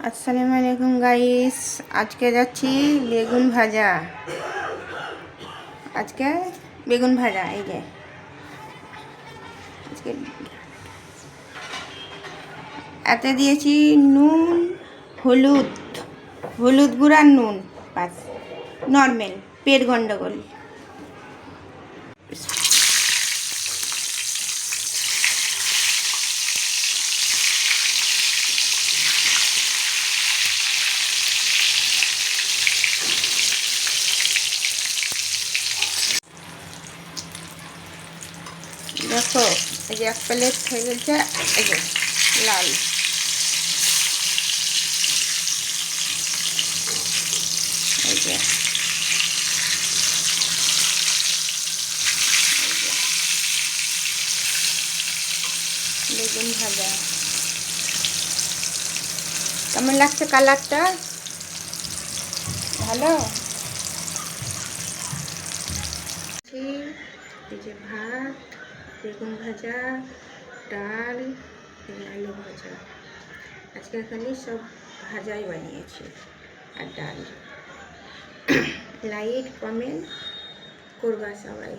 আসসালামু আলাইকুম গাইস, আজকে যাচ্ছি বেগুন ভাজা। এই যে আজকে এতে দিয়েছি নুন, হলুদ গুঁড়ার নুন, বাস নর্মাল পেট গন্ডগোল। দেখো এই যে এক প্লেট হয়ে গেছে, এই যে লাল। এই যে বেগুন ভাজা কেমন লাগছে? কালারটা ভালো। এই যে ভাত, বেগুন ভাজা, ডাল, আলু ভাজা। আজকে খালি সব ভাজাই বানিয়েছি আর ডাল। লাইক কমেন্ট করবা সবাই।